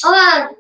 Oh,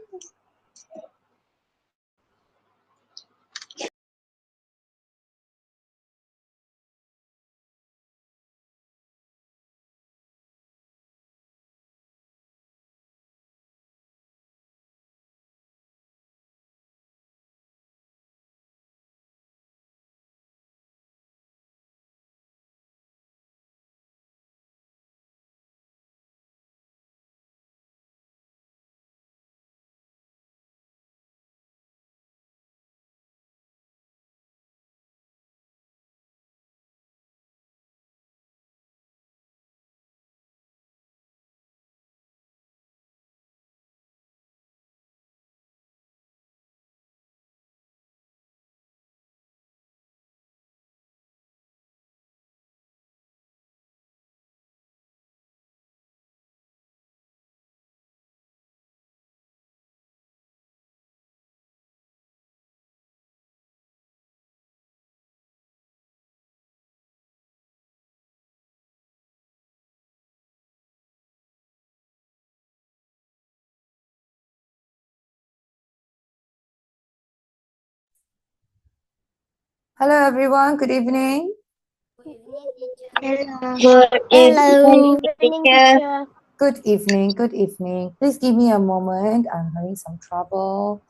Hello everyone, good evening. Good Hello. evening, teacher. Good evening, good evening. Please give me a moment. I'm having some trouble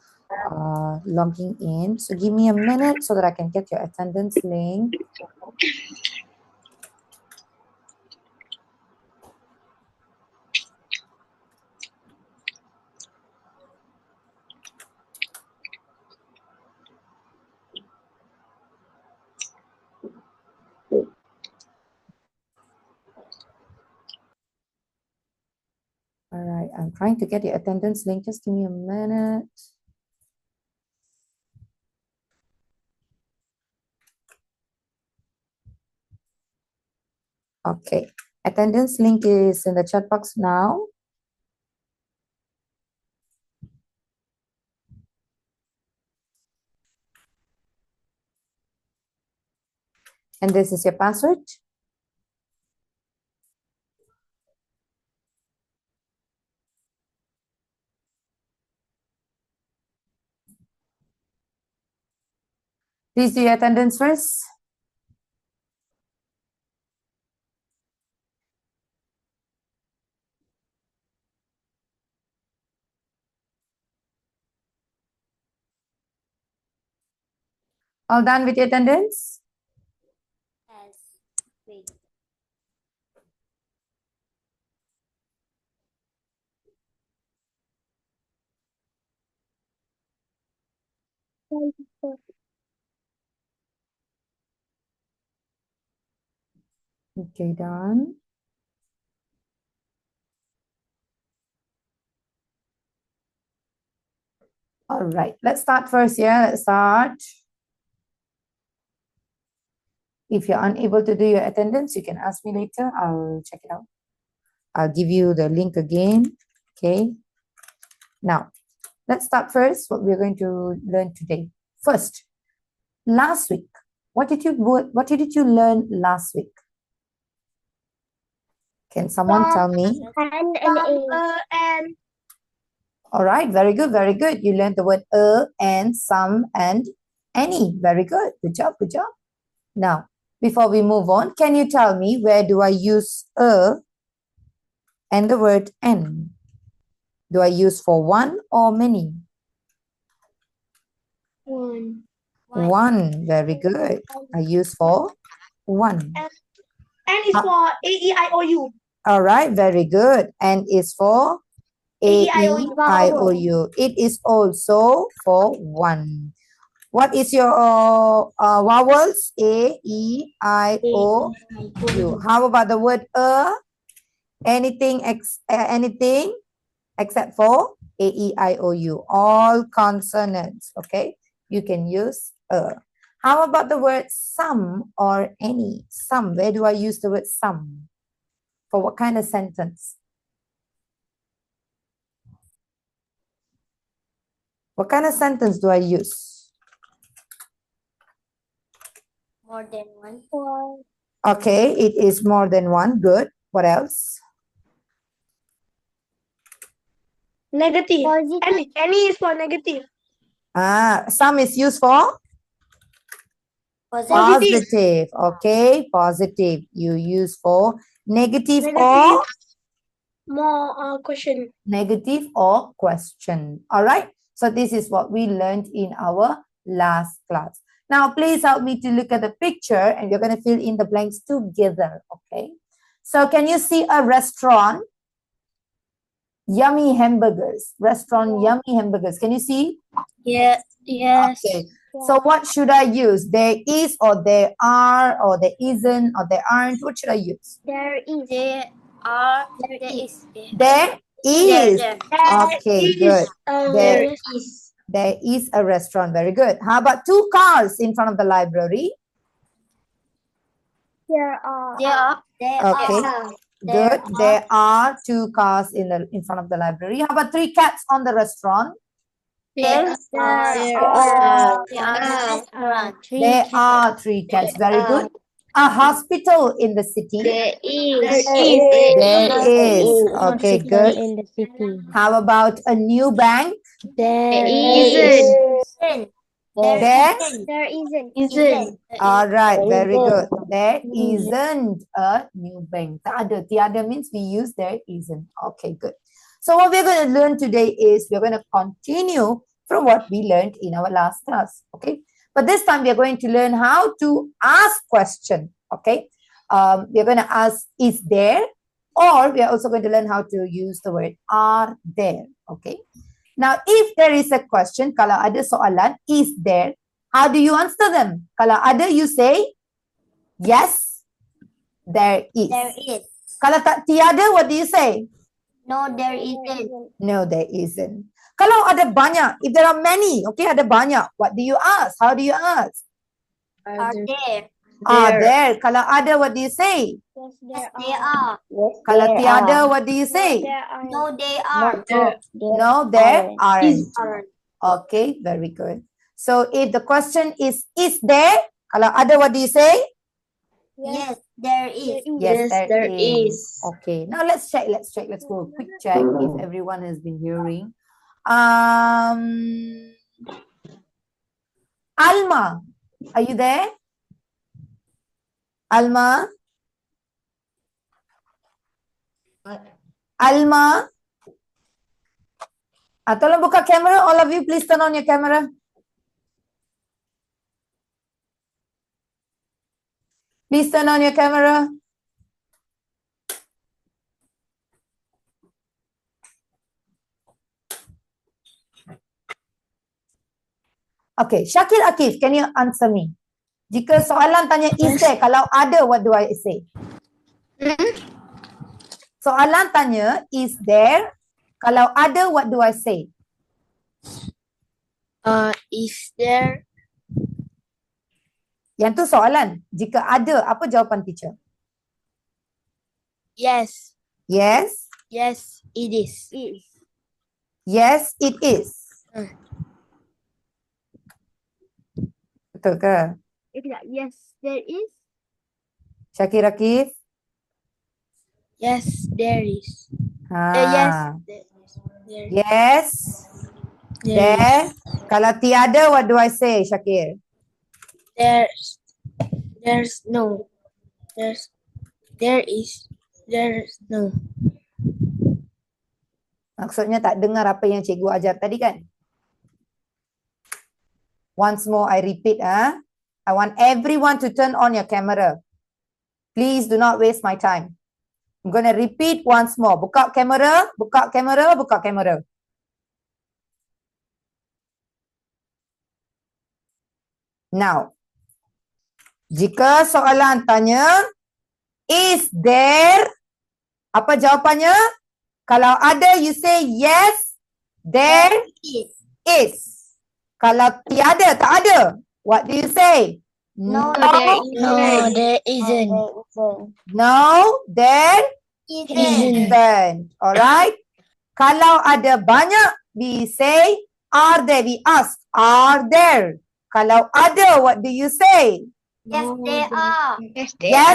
logging in. So give me a minute so that I can get your attendance link. All right, I'm trying to get your attendance link. Just give me a minute. Okay, attendance link is in the chat box now. And this is your password. Please do your attendance first. All done with your attendance? Yes. Wait. Okay, done. All right, let's start first. Yeah, let's start. If you're unable to do your attendance, you can ask me later. I'll check it out. I'll give you the link again. Okay. Now, let's start first what we're going to learn today. First, last week, what did you learn last week? Can someone tell me? And and All right, very good, very good. You learned the word and some and any. Very good. Good job, good job. Now, before we move on, can you tell me where do I use and the word an? Do I use for one or many? one. One. Very good. I use for one. And is for A-E-I-O-U. All right, very good. And is for A-E-I-O-U. It is also for one. What is your vowels? A-E-I-O-U. How about the word anything except for A-E-I-O-U. All consonants, okay? You can use How about the word some or any? Some, where do I use the word some? For what kind of sentence? What kind of sentence do I use? More than one. Okay, it is more than one. Good. What else? Negative. Positive. Any is for negative. Some is used for Positive. positive. Okay, positive. You use for negative Negative. or More question. negative or question. All right. So this is what we learned in our last class. Now, please help me to look at the picture and we're going to fill in the blanks together. Okay. So can you see a restaurant? Yummy hamburgers. Restaurant, yummy hamburgers. Can you see? Yes. Okay. So what should I use? There is or there are or there isn't or there aren't. What should I use? There is. There are. There is. There is. There. Okay, good. There is. There is a restaurant. Very good. How about two cars in front of the library? There are. There are. There Okay, are. good. There are two cars in front of the library. How about three cats on the restaurant? There are. There are three cats. Very good. A hospital in the city. There is. There is. Okay, good. In the city. How about a new bank? There Isn't. There? There isn't. Isn't. All right, very good. There isn't a new bank. Tiada means we use there isn't. Okay, good. So what we're going to learn today is we're going to continue from what we learned in our last class. Okay, but this time we are going to learn how to ask question. Okay, we're going to ask is there, or we are also going to learn how to use the word are there. Okay. Now, if there is a question, kalau ada soalan, is there, how do you answer them? Kalau ada, you say, yes, there is. There is. Kalau tak tiada, what do you say? No, there isn't. No, there isn't. Kalau ada banyak, if there are many, okay, ada banyak, what do you ask? How do you ask? Are there? Are there. Kalau ada, what do you say? Yes, Yes, they are. Kalau tiada, what do you say? There are. No, they are. No, there aren't. Aren't. Okay, very good. So if the question is there? Kalau ada, what do you say? Yes, there is. Yes, there is. is. Okay, now let's check. Let's go a quick check if everyone has been hearing. Alma, are you there? Alma? Alma? Tolong buka kamera. All of you, please turn on your camera. Please turn on your camera. Okay, Shakir Akif, can you answer me? Jika soalan tanya is there, kalau ada, what do I say? Soalan tanya is there, kalau ada, what do I say? Is there? Yang tu soalan. Jika ada, apa jawapan teacher? Yes. Yes. Yes, it is. Yes, it is. Betul ke? Yes, there is. Shakir Akif? Yes, there is. Ha. There. Yes. There. Kalau tiada, what do I say, Shakir? There's no. There is. There's no. Maksudnya tak dengar apa yang cikgu ajar tadi kan? Once more, I repeat. I want everyone to turn on your camera. Please do not waste my time. I'm going to repeat once more. Buka kamera, buka kamera, buka kamera. Now, jika soalan tanya, is there? Apa jawapannya? Kalau ada, you say yes, there is. Kalau tiada, tak ada, what do you say? No, there isn't. No, there isn't. Alright? Kalau ada banyak, we say, are there? We ask, are there? Kalau ada, what do you say? Yes, they are. Yes,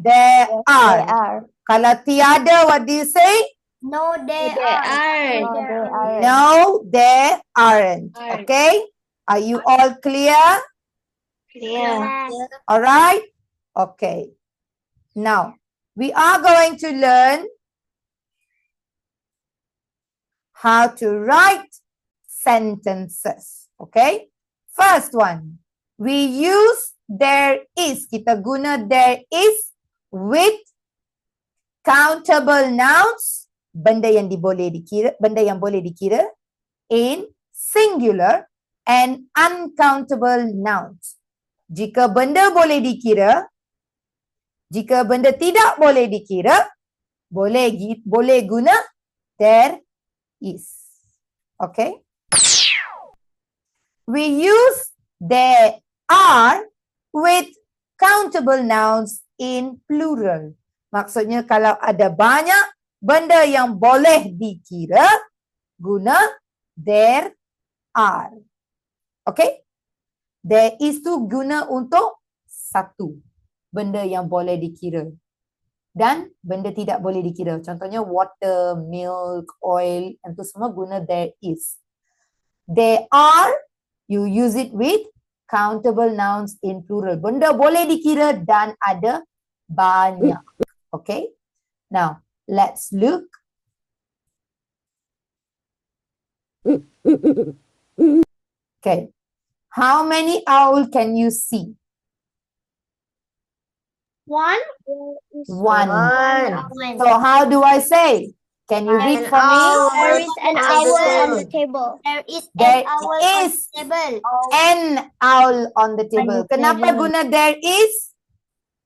there are. Kalau tiada, what do you say? No, they There are. are. No, there aren't. Okay? Are you all clear? Yeah. Yes. All right? Okay. Now, we are going to learn how to write sentences. Okay? First one, we use there is. Kita guna there is with countable nouns, benda yang boleh dikira in singular and uncountable nouns. Jika benda boleh dikira, jika benda tidak boleh dikira, boleh guna there is. Okay? We use there are with countable nouns in plural. Maksudnya kalau ada banyak benda yang boleh dikira, guna there are. Okay? There is tu guna untuk satu benda yang boleh dikira. Dan benda tidak boleh dikira. Contohnya water, milk, oil, itu semua guna there is. There are, you use it with countable nouns in plural. Benda boleh dikira dan ada banyak. Okay? Now, let's look. Okay. How many owl can you see? One. One. One. So how do I say? Can you read for me? There is an On the owl on table. the table. There is There an owl on is the table. an owl on the table. Kenapa guna there is?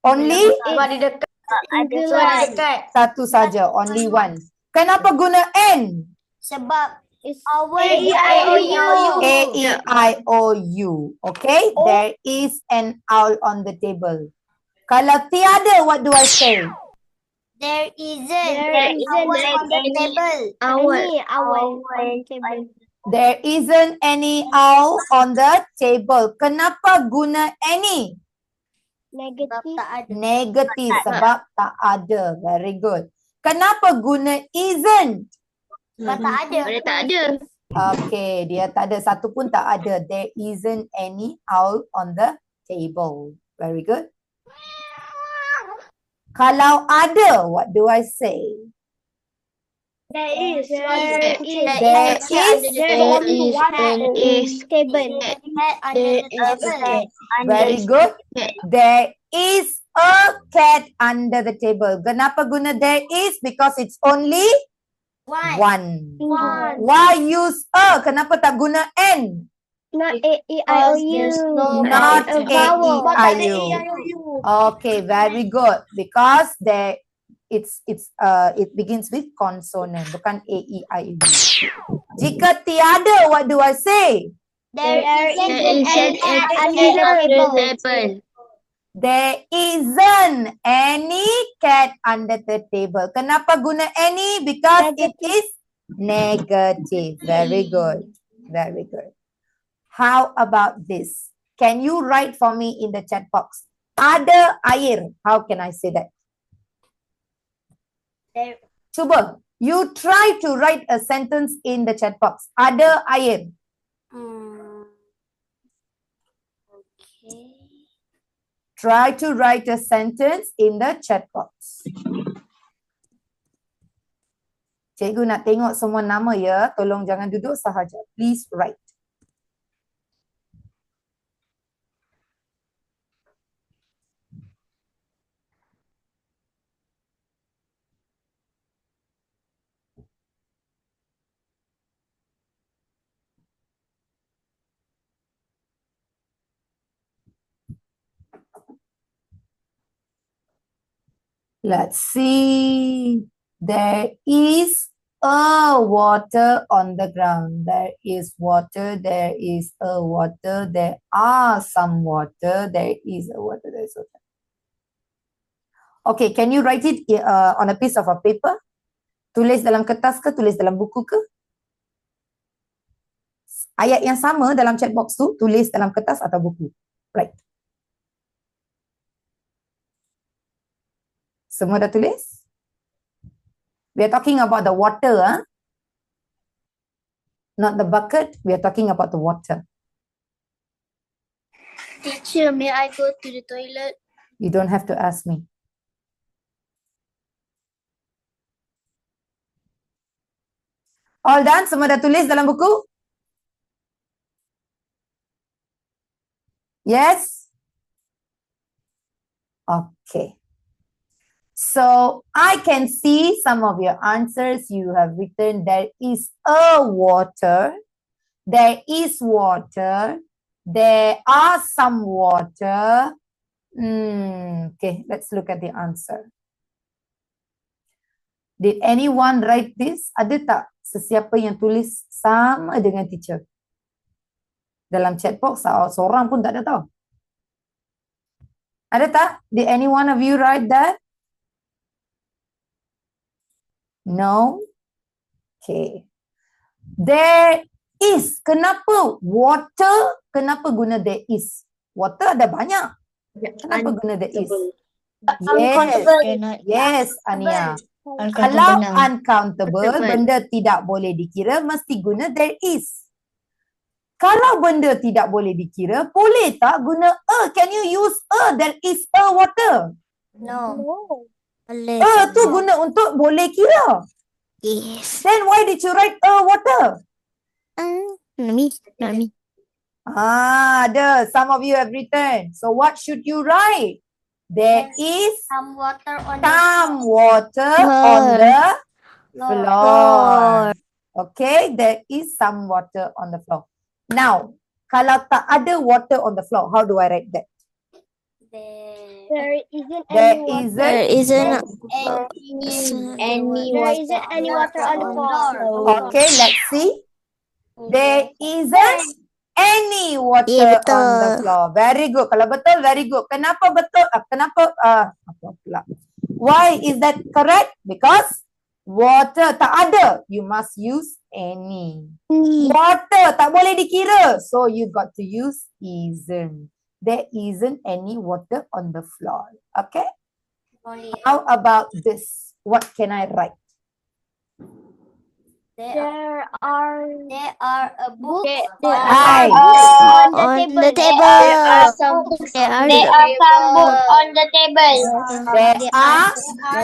Only Sebab dia dekat. Singular. satu saja, only one. Kenapa guna n? Sebab It's owl A-E-I-O-U. A-E-I-O-U. Okay? There is an owl on the table. Kalau tiada, what do I say? There isn't There an isn't owl on the any table. Any owl on the table. There isn't any owl on the table. Kenapa guna any? Sebab Negative. tak ada. Negatif sebab tak ada. Very good. Kenapa guna isn't? Sebab tak ada. Tak ada. Okay, dia tak ada satu pun tak ada. There isn't any owl on the table. Very good. Kalau ada, what do I say? There is. There is. There is. There's only one table. Cat under the table. Very good. There is a cat under the table. Kenapa guna there is? Because it's only One. one. One. Why use a? Kenapa tak guna n? Not A-E-I-O-U. There's no Not a vowel. A-E-I-O. Okay, very good. Because there it begins with consonant, bukan A-E-I-O. Jika tiada, what do I say? There isn't isn't any any under under the table. There isn't any cat under the table. Kenapa guna any? Because it is negative. Very good. Very good. How about this? Can you write for me in the chat box? Ada air. How can I say that? There. Cuba. You try to write a sentence in the chat box. Ada air. Okay. Try to write a sentence in the chat box. Cikgu nak tengok semua nama ya. Tolong jangan duduk sahaja. Please write. Let's see. There is a water on the ground. There is water. There is a water. There are some water. There is a water. There is water. Okay, can you write it on a piece of a paper? Tulis dalam kertas ke? Tulis dalam buku ke? Ayat yang sama dalam chat box tu, tulis dalam kertas atau buku. Right. Semua dah tulis? We are talking about the water, huh? Not the bucket. We are talking about the water. Teacher, may I go to the toilet? You don't have to ask me. All done? Semua dah tulis dalam buku? Yes? Okay. So, I can see some of your answers. You have written there is a water. There is water. There are some water. Okay, let's look at the answer. Did anyone write this? Ada tak sesiapa yang tulis sama dengan teacher? Dalam chat box, seorang pun tak ada tau. Ada tak? Did any one of you write that? No? Okay. There is. Kenapa water? Kenapa guna there is? Water ada banyak. Kenapa guna there is? Yes. Yes, Ania. Kalau uncountable, benda tidak boleh dikira, mesti guna there is. Kalau benda tidak boleh dikira, boleh tak guna a? Can you use a? There is a water. No. A tu guna untuk boleh kira. Yes. Then why did you write a water? Not me. Ada. Some of you have written. So what should you write? There is Some water on some water on the floor. Okay, there is some water on the floor. Now, kalau tak ada water on the floor, how do I write that? There isn't There any water. isn't There isn't any water on the floor. Okay, let's see. There isn't any water on the floor. Very good. Kalau betul, very good. Kenapa betul? Apa pula? Why is that correct? Because water tak ada. You must use any. Water tak boleh dikira. So you got to use isn't. There isn't any water on the floor. Okay? How about this? What can I write? There are a book Hi. on the table. There are some books There are some books on the table. There are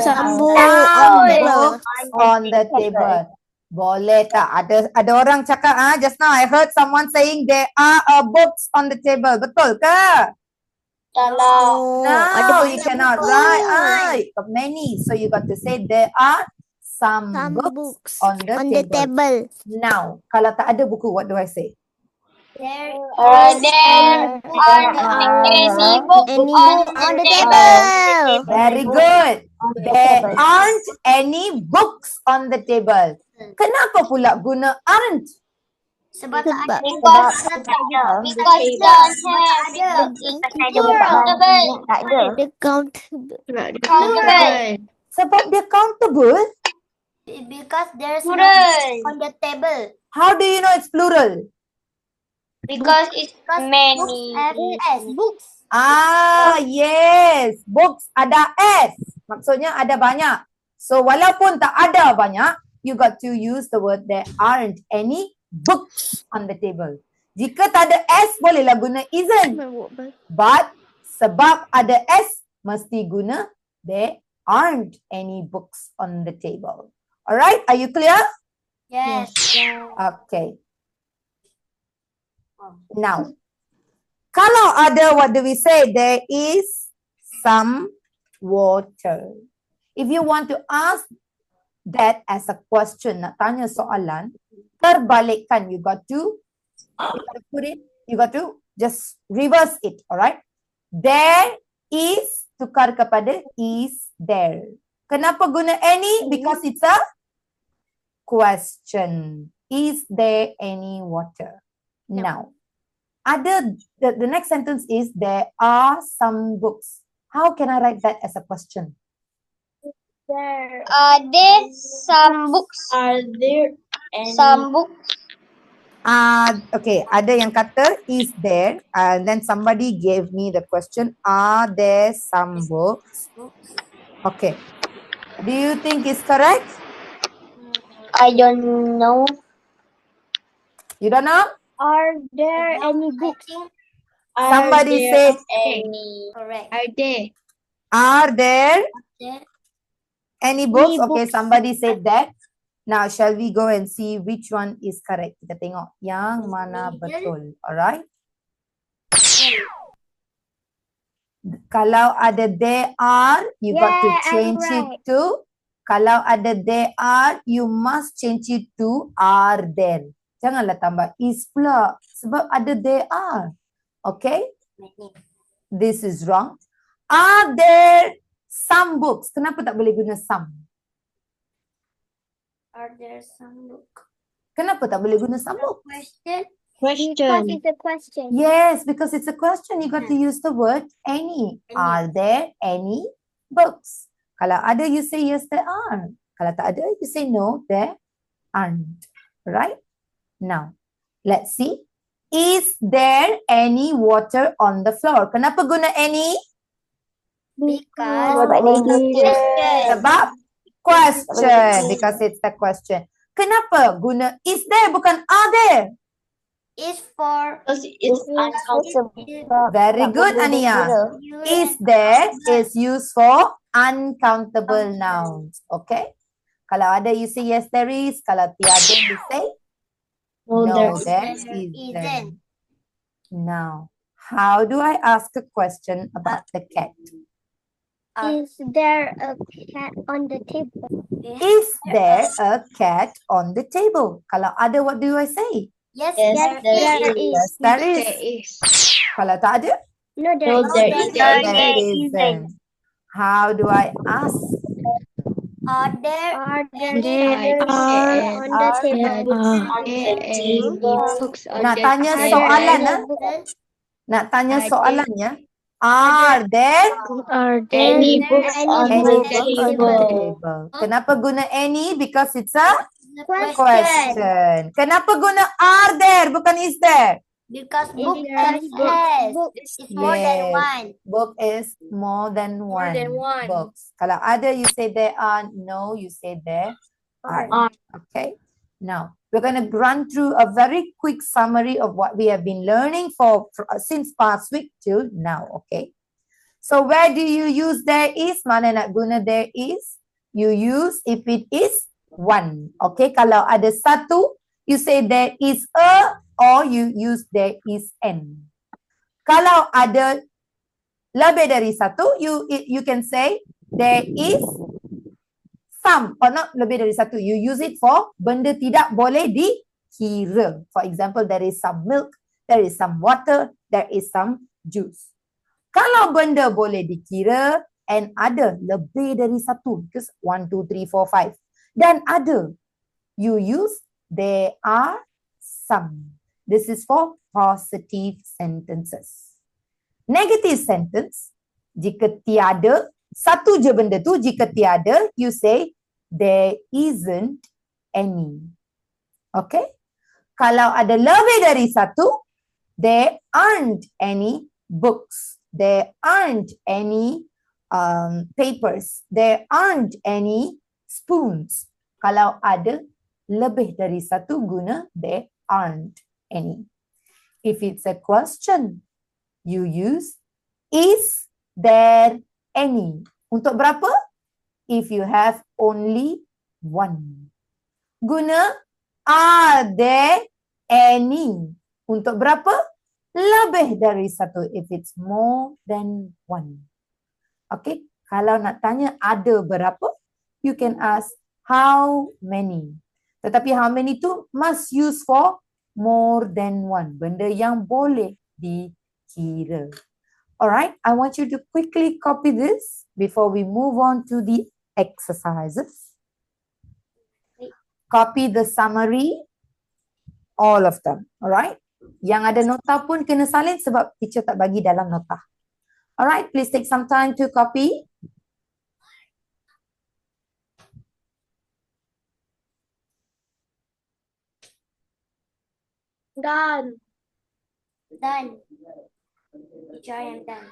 Some books on the table. Boleh tak? Ada orang cakap, just now I heard someone saying there are books on the table. Betul ke? Kalau No, you cannot write. Many. So you got to say there are some books on the table. Now, kalau tak ada buku, what do I say? There are any books on the table. Very good. There aren't any books on the table. Kenapa pula guna aren't? Sebab tak ada. Because don't have countable. Sebab dia countable. Because there's no Plural. on the table. How do you know it's plural? Because it's many. Books. Yes. Books ada S. Maksudnya ada banyak. So, walaupun tak ada banyak, you got to use the word there aren't any books on the table. Jika tak ada S, bolehlah guna isn't. But, sebab ada S, mesti guna there aren't any books on the table. Alright, are you clear? Yes. Okay. Now, kalau ada, what do we say? There is some water. If you want to ask that as a question, nak tanya soalan, terbalikkan. You got to put it, you got to just reverse it, alright? There is, tukar kepada is there. Kenapa guna any? Because it's a question. Is there any water? Now, the next sentence is there are some books. How can I write that as a question? There are some books. Are there Some books. Okay, ada yang kata is there, and then somebody gave me the question, are there some books? Okay. Do you think it's correct? I don't know. You don't know? Are there any books? Somebody say, Any? Correct. are there There any books? Any Okay, books? somebody said that. Now, shall we go and see which one is correct? Kita tengok yang mana betul. Alright? Kalau ada there are, you got to Yeah, I'm change it right. to. Kalau ada there are, you must change it to are there. Janganlah tambah is pula. Sebab ada there are. Okay? This is wrong. Are there some books? Kenapa tak boleh guna some? Are there some books? Kenapa tak boleh guna some book? Question. Because it's a question. Yes, because it's a question. You got to use the word any. Any. Are there any books? Kalau ada, you say yes, there are. Kalau tak ada, you say no, there aren't. Right? Now, let's see. Is there any water on the floor? Kenapa guna any? Because Question. Sebab question. Because it's the question. Kenapa guna is there bukan are there? is for It's uncountable. Very good, Ania. Is there is used for uncountable nouns. Okay? Kalau ada, you say yes, there is. Kalau tiada, you say no, there isn't. Now, how do I ask a question about the cat? Is there a cat on the table? Is there a cat on the table? Kalau ada, what do I say? Yes, Yes, there is. Yes, there is. Kalau tak ada, No, there No, is. there there isn't. How do I ask? Are there Are there any on the table? Nak tanya Are there soalan, any ah? books? Nak tanya soalannya. Are there Are there Any books on any the books on the table? table? Kenapa guna any? Because it's a Question. question. Kenapa guna are there bukan is there? because book Because has book it's more than Yes. one. Book is more than one. than one. Books. Kalau ada, you say there are. No, you say there are. Okay. Now, we're going to run through a very quick summary of what we have been learning since past week till now. Okay. So, where do you use there is? Mana nak guna there is? You use if it is one. Okay. Kalau ada satu, you say there is a, or you use there is an. Kalau ada lebih dari satu, you can say there is some, or not lebih dari satu. You use it for benda tidak boleh dikira. For example, there is some milk, there is some water, there is some juice. Kalau benda boleh dikira and ada lebih dari satu, because 1, 2, 3, 4, 5, dan ada, you use there are some. This is for positive sentences. Negative sentence, jika tiada, satu je benda tu, jika tiada, you say there isn't any. Okay? Kalau ada lebih dari satu, there aren't any books. There aren't any papers. There aren't any spoons. Kalau ada lebih dari satu, guna there aren't any. If it's a question, you use is there any. Untuk berapa? If you have only one. Guna are there any. Untuk berapa? Lebih dari satu. If it's more than one. Okay. Kalau nak tanya ada berapa, you can ask how many. Tetapi how many tu must use for more than one. Benda yang boleh dikira. Alright, I want you to quickly copy this before we move on to the exercises. Copy the summary, all of them. Alright, yang ada nota pun kena salin sebab teacher tak bagi dalam nota. Alright, please take some time to copy. Done. Done. Teacher, I am done.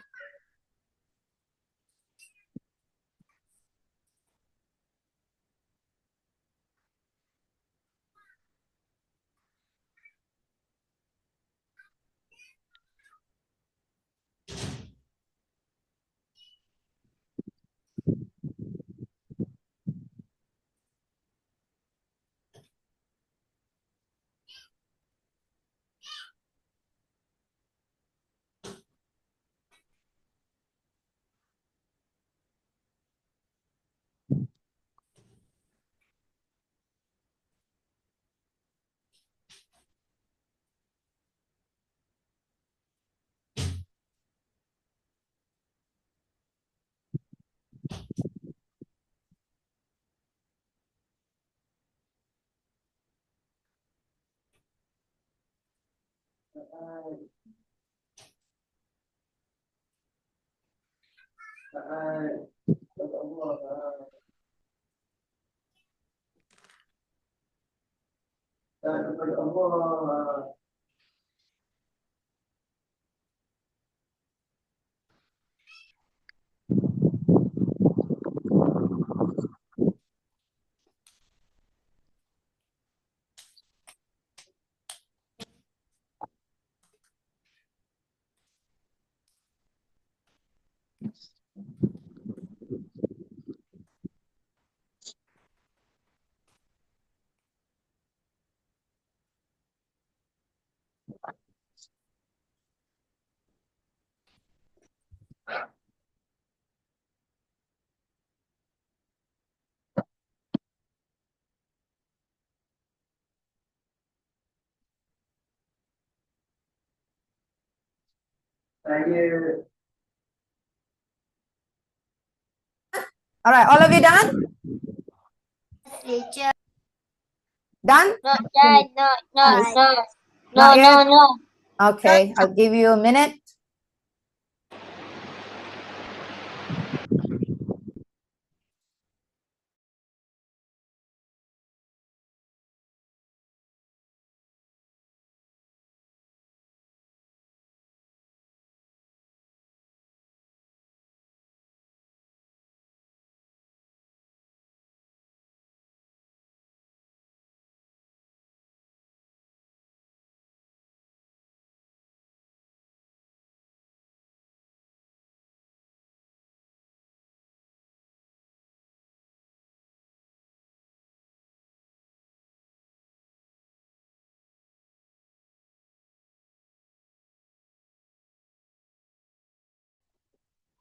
All right, all of you done? Teacher. Done? Not done. Yes. No. Not yet? No. Okay, I'll give you a minute.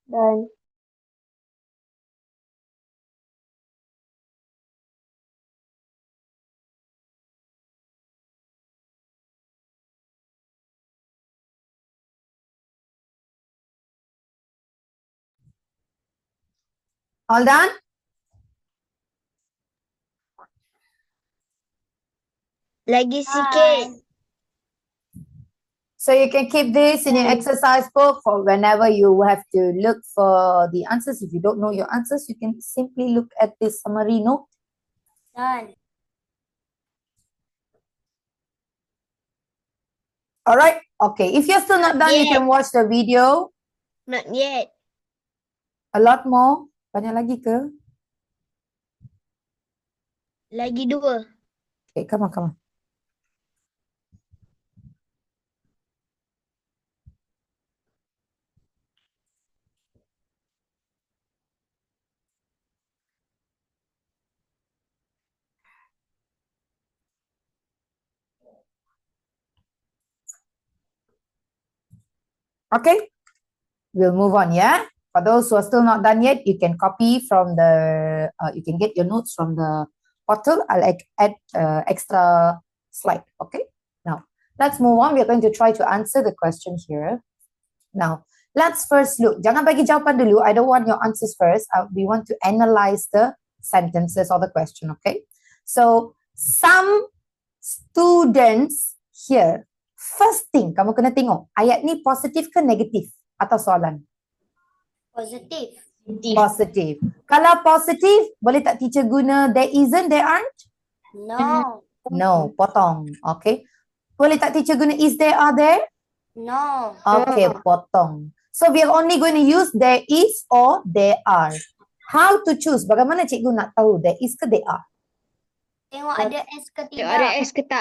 Done. All done? Lagi sikit. So you can keep this in your exercise book for whenever you have to look for the answers. If you don't know your answers, you can simply look at this summary note. Done. All right? Okay. If you're still not done, you can watch the video. Not yet. A lot more. Banyak lagi ke? Lagi 2. Okay, come on. Okay, we'll move on, yeah? For those who are still not done yet, you can copy from the, you can get your notes from the portal. I'll add extra slide, okay? Now, let's move on. We're going to try to answer the question here. Now, let's first look. Jangan bagi jawapan dulu. I don't want your answers first. We want to analyze the sentences or the question, okay? So, some students here. First thing, kamu kena tengok. Ayat ni positif ke negatif? Atau soalan? Positive. Positif. Kalau positif, boleh tak teacher guna there isn't, there aren't? No. No, potong. Okay. Boleh tak teacher guna is there, are there? No. Okay, potong. So we are only going to use there is or there are. How to choose? Bagaimana cikgu nak tahu there is ke there are? Tengok ada S ke Tengok ada tidak. S ke tak?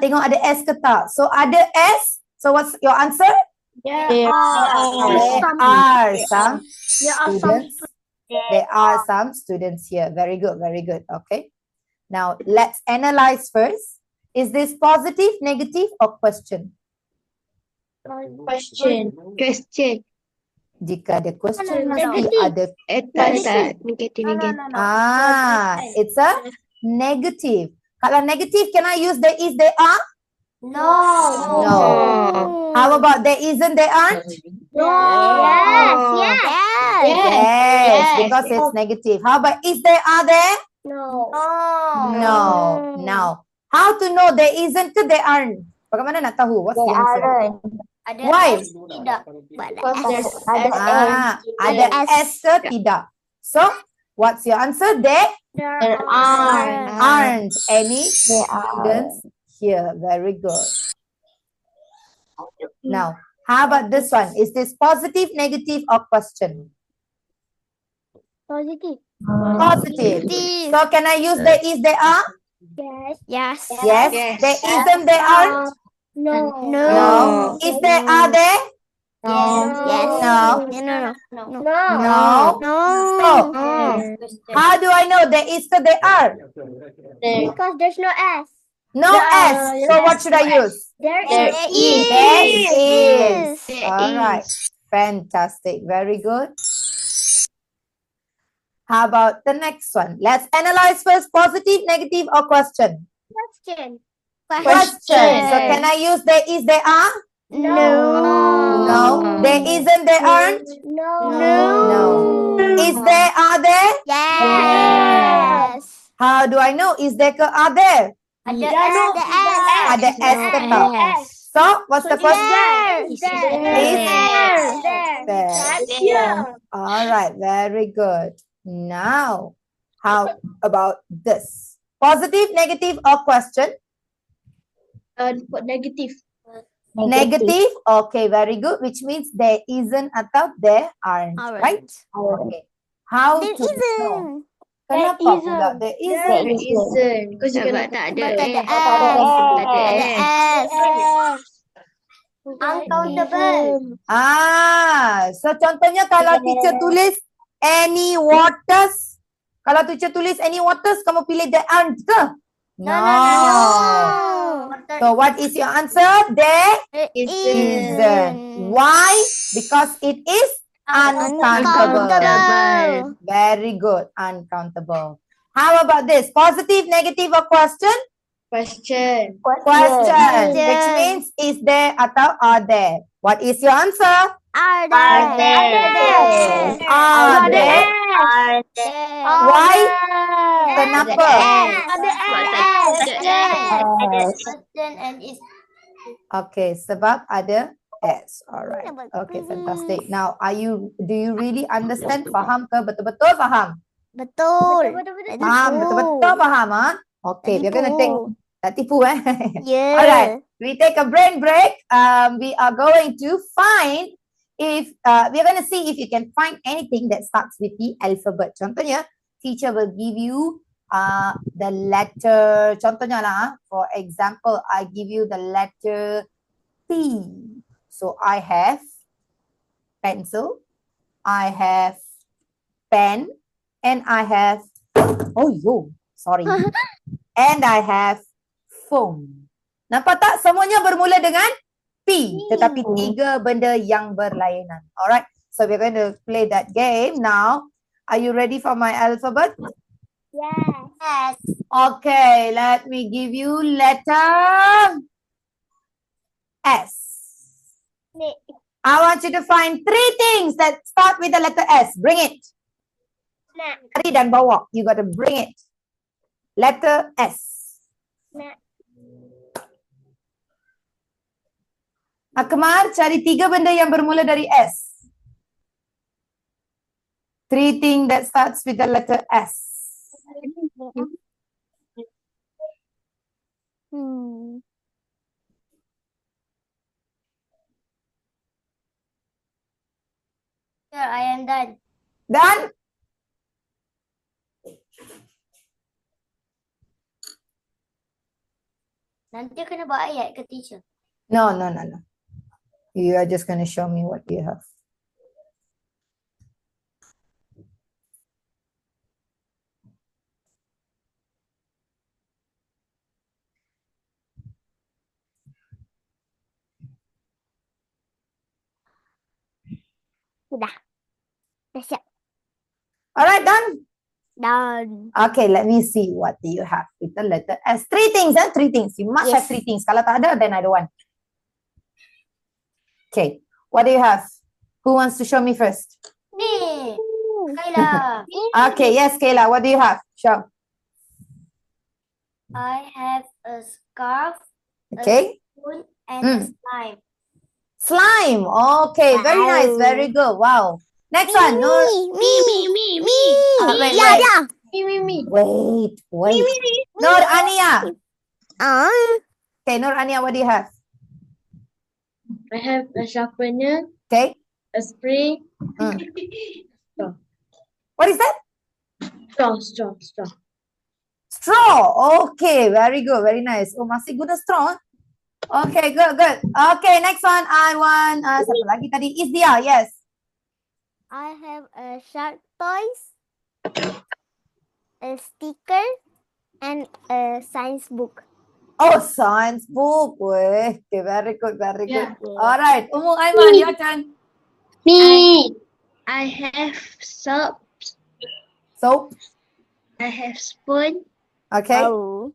Tengok ada S ke tak? So ada S. So what's your answer? There There are some There are some students. There are some students here. Very good, very good. Okay. Now let's analyze first. Is this positive, negative, or question? Question. Jika ada question, No. mesti ada. Tak. Negatif. It's a negative. Kalau negative, can I use there is, there are? No. No. How about there isn't, there aren't? Yes, because it's negative. How about is there, are there? No. No. Now, how to know there isn't ke there aren't? Bagaimana nak tahu? What's They the answer? aren't. Ada Why? S tidak. Because there's Ada S. S ke tidak? So, what's your answer? There There aren't. aren't any There are. students here. Very good. Now, how about this one? Is this positive, negative, or question? Positive. Positive. So, can I use the is, they are? Yes. Yes. There isn't, they aren't? No. No. Is there, are there? Yes. No. No. No. So, Question. how do I know there is, they are? Because there's no S. No S. So, what should I use? There There is. All right. Fantastic. Very good. How about the next one? Let's analyze first positive, negative, or question. Question. Question. So can I use there is, there are? No. There isn't, there aren't? No. Is there, are there? Yes. How do I know? Is there, are there? Ada Ada S ke tak? So, what's the question? There. All right, very good. Now, how about this? Positive, negative, or question? Negative. Negative. Okay, very good. Which means there isn't atau there aren't, right? Okay. How to know? Kenapa pula there isn't? Because you cannot tak ada uncountable. So contohnya kalau teacher tulis any waters, kalau teacher tulis any waters, kamu pilih there aren't ke? No. So what is your answer? There isn't. Why? Because it is uncountable. Very good. Uncountable. How about this? Positive, negative, or question? Question. Question. Which means is there atau are there? What is your answer? Are there? Why? Kenapa? Question and is Okay, sebab ada S. Alright. Okay, fantastic. Now, do you really understand? Faham ke? Betul-betul faham? Betul. Faham? Betul-betul faham, ha? Okay, we're gonna take, tak tipu, Yeah. Alright, we take a brain break. We are going to find if, we're gonna see if you can find anything that starts with the alphabet. Contohnya, teacher will give you the letter. Contohnya lah, for example, I give you the letter P. So I have pencil, I have pen, and I have, and I have phone. Nampak tak? Semuanya bermula dengan P. Tetapi tiga benda yang berlainan. Alright, so we're going to play that game now. Are you ready for my alphabet? Yes. Okay, let me give you letter S. I want you to find 3 things that start with the letter S. Bring it. Cari dan bawa. You got to bring it. Letter S. Akmal, cari 3 benda yang bermula dari S. 3 things that starts with the letter S. Here, I am done. Done? Nanti kena buat ayat ke teacher? No. You are just going to show me what you have. Dah siap. Alright, done? Done. Okay, let me see what do you have with the letter S. 3 things, 3 things. You must have 3 things. Kalau tak ada, then I don't want. Okay, what do you have? Who wants to show me first? Ni. Kayla. Okay, yes, Kayla, what do you have? Show. I have a scarf, Okay, spoon and a Mm. slime. Slime. Okay, very nice. Very good. Wow. Next one. Nur. Wait, Yeah, wait. yeah. Wait. Nur Ania. Okay, Nur Ania, what do you have? I have a sharpener, Okay. a spray, Mm. What is that? straw. Straw. Okay, very good. Very nice. Oh, masih guna straw. Okay, good. Okay, next one. I want, siapa lagi tadi? Izdia, yes. I have a shark toys, a sticker, and a science book. Oh, science book. Okay, very good. Yeah. All right. Umu Aiman, your turn. Me. I have soap. Soap. I have spoon. Okay. Oh.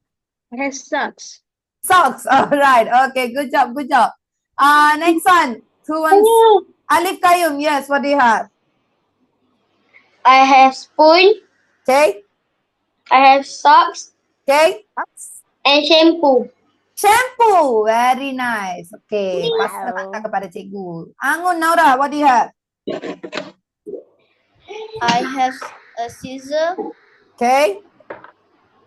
I have socks. Socks. All right. Okay, good job. Next one. Who wants? Alif Kayum, yes. What do you have? I have spoon. Okay. I have socks Okay. and shampoo. Shampoo. Very nice. Okay. Pasal Wow. hantar kepada cikgu. Angun Naura, what do you have? I have a scissor, Okay.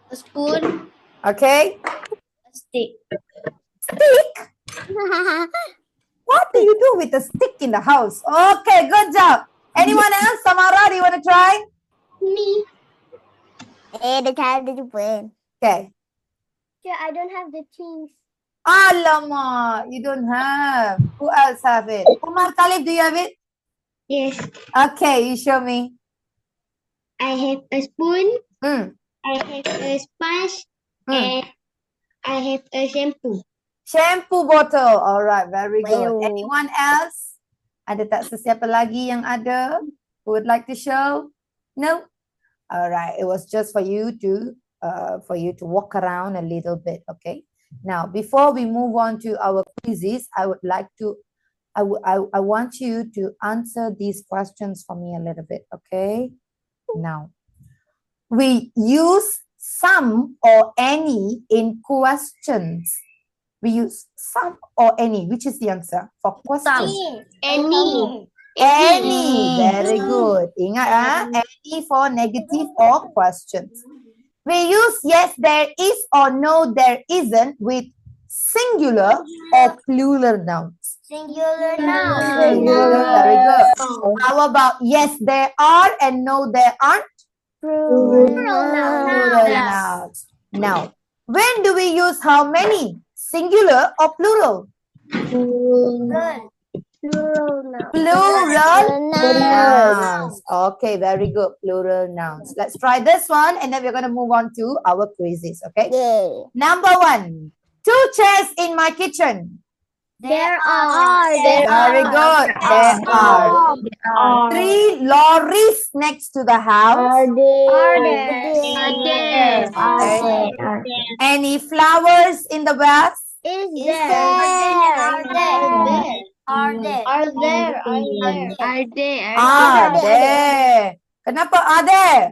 a spoon, Okay. a stick. Stick. What do you do with a stick in the house? Okay, good job. Anyone else? Samara, do you want to try? Me. The child did you win? Okay. Yeah, I don't have the things. Alamak, you don't have. Who else have it? Umar Khalif, do you have it? Yes. Okay, you show me. I have a spoon. Hmm. I have a sponge. Hmm. And I have a shampoo. Shampoo bottle. All right, very good. Wow. Anyone else? Ada tak sesiapa lagi yang ada who would like to show? No? All right. It was just for you to walk around a little bit, okay? Now, before we move on to our quizzes, I want you to answer these questions for me a little bit, okay? Now, we use some or any in questions. We use some or any. Which is the answer for questions? Any. Any. Very good. Ingat any for negative or questions. We use yes, there is or no, there isn't with singular or plural nouns. Singular noun. Singular. Very good. How about yes, there are and no, there aren't? Plural nouns. Now, when do we use how many? Singular or plural? Plural nouns. Okay, very good. Plural nouns. Let's try this one and then we're going to move on to our quizzes. Okay. Yay. Number 1. 2 chairs in my kitchen. There are. Very good. There are. 3 lorries next to the house. Okay. Any flowers in the vase? Is Are there? Are there. Kenapa are there?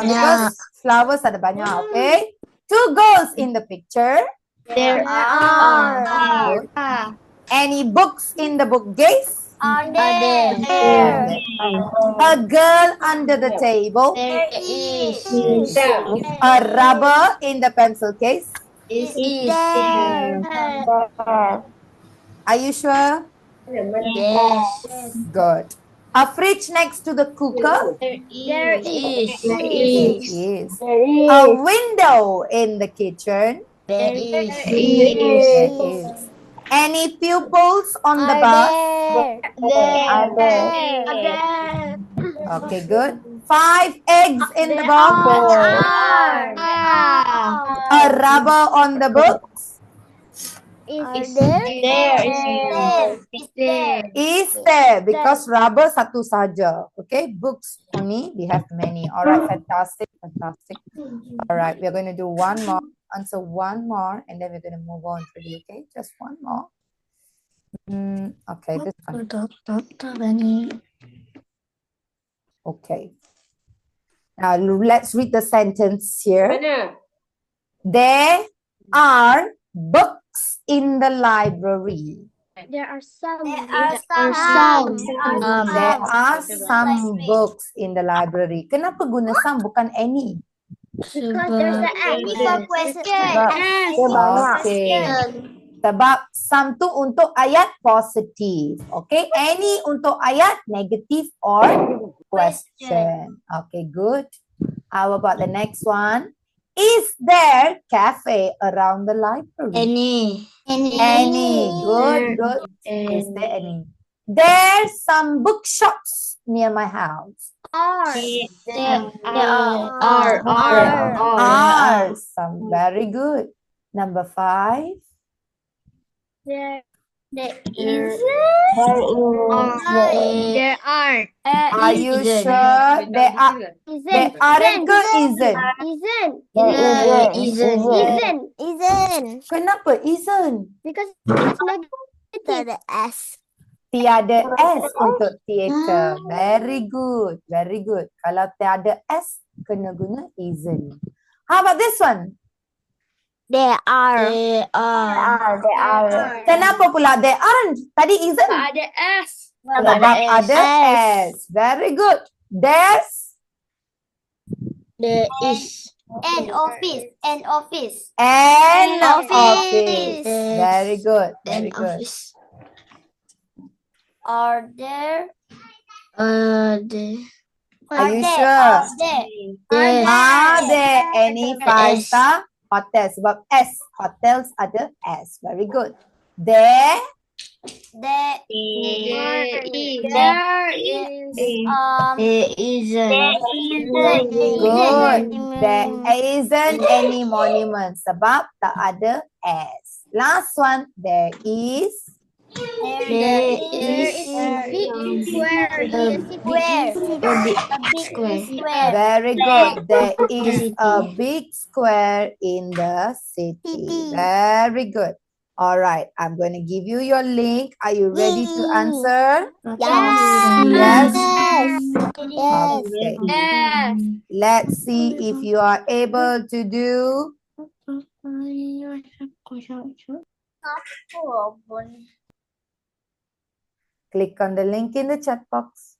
Because flowers ada banyak. Okay. 2 girls in the picture. There are. Any books in the bookcase? Are there? A girl under the table. There is. A rubber in the pencil case. Are you sure? Yes. Good. A fridge next to the cooker. There is. Yes. A window in the kitchen. There There is. is. Any pupils on the bus? Okay, good. 5 eggs in the box. A rubber on the books. Is there because rubber satu saja. Okay, books only we have many. All right, fantastic. All right, we're going to do one more. Answer one more, and then we're going to move on to the okay. Just one more. Okay, this one. Okay. Now let's read the sentence here. There are books in the library? There are some. There are some. There are some books in the library. Kenapa guna some bukan any? Because there's an S. Before question. Sebab, okay. Sebab some tu untuk ayat positif. Okay. Any untuk ayat negative or question. Okay, good. How about the next one? Is there cafe around the library? Any. Good, good. Is there any? There's some bookshops near my house. There Are some. Very good. Number 5. There There Are you sure? There aren't ke isn't? Isn't. Kenapa isn't? Because it's negative. Tiada S untuk theater. Very good. Very good. Kalau tiada S, kena guna isn't. How about this one? There are. Kenapa pula there aren't? Tadi isn't. ada S. Sebab ada S. Very good. There's There is. An office. an office. Office. Very good. Very good. Are there? Are you sure? Are there any 5-star hotels? Sebab S. Hotels ada S. Very good. There There is. good. There isn't any monument. Sebab tak ada S. Last one. There is. There is a big square in the city. Very good. There is a big square in the city. Very good. All right. I'm going to give you your link. Are you ready to answer? Yes. Okay. Let's see if you are able to do. Click on the link in the chat box.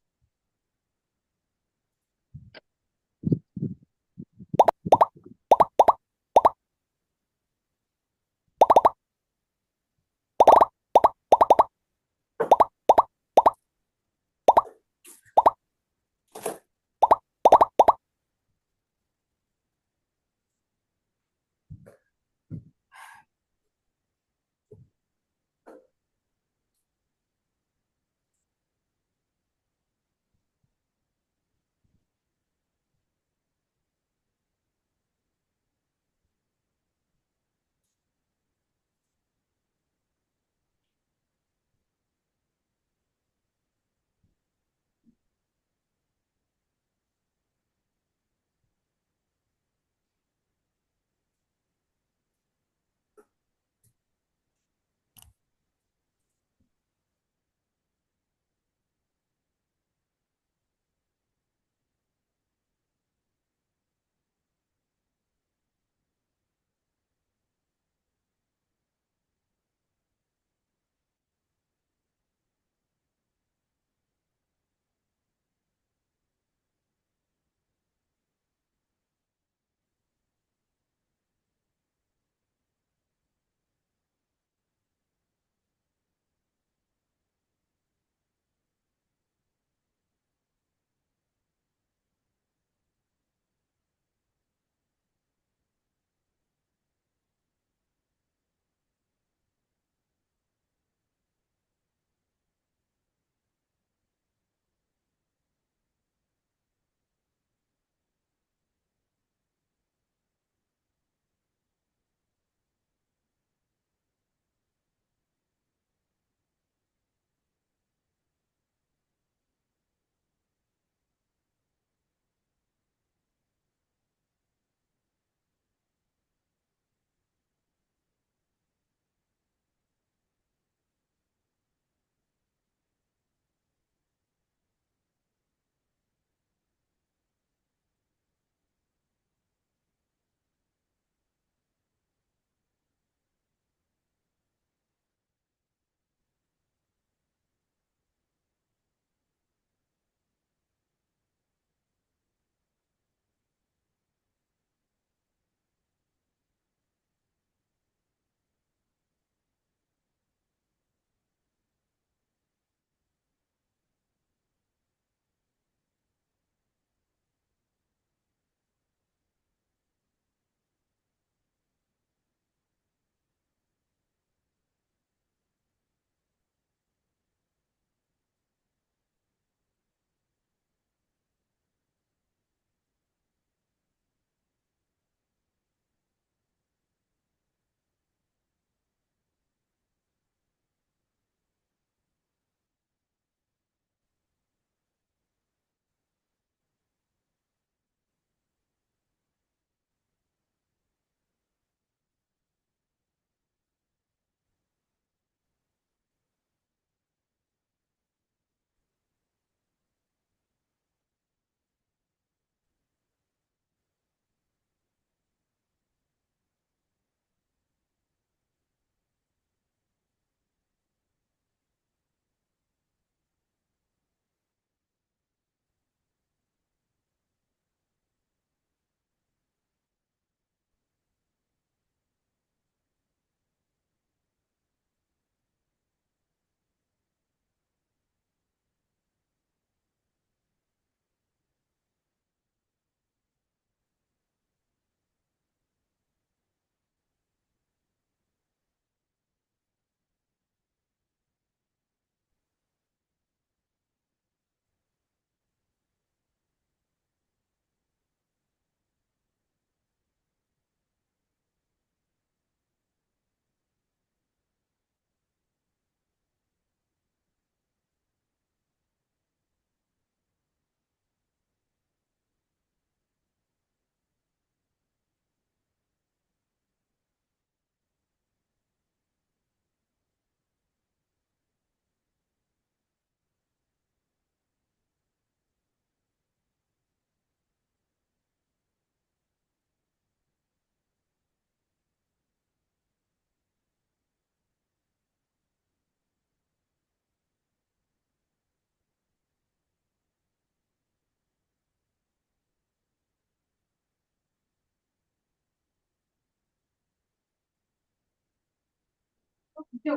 Yeah.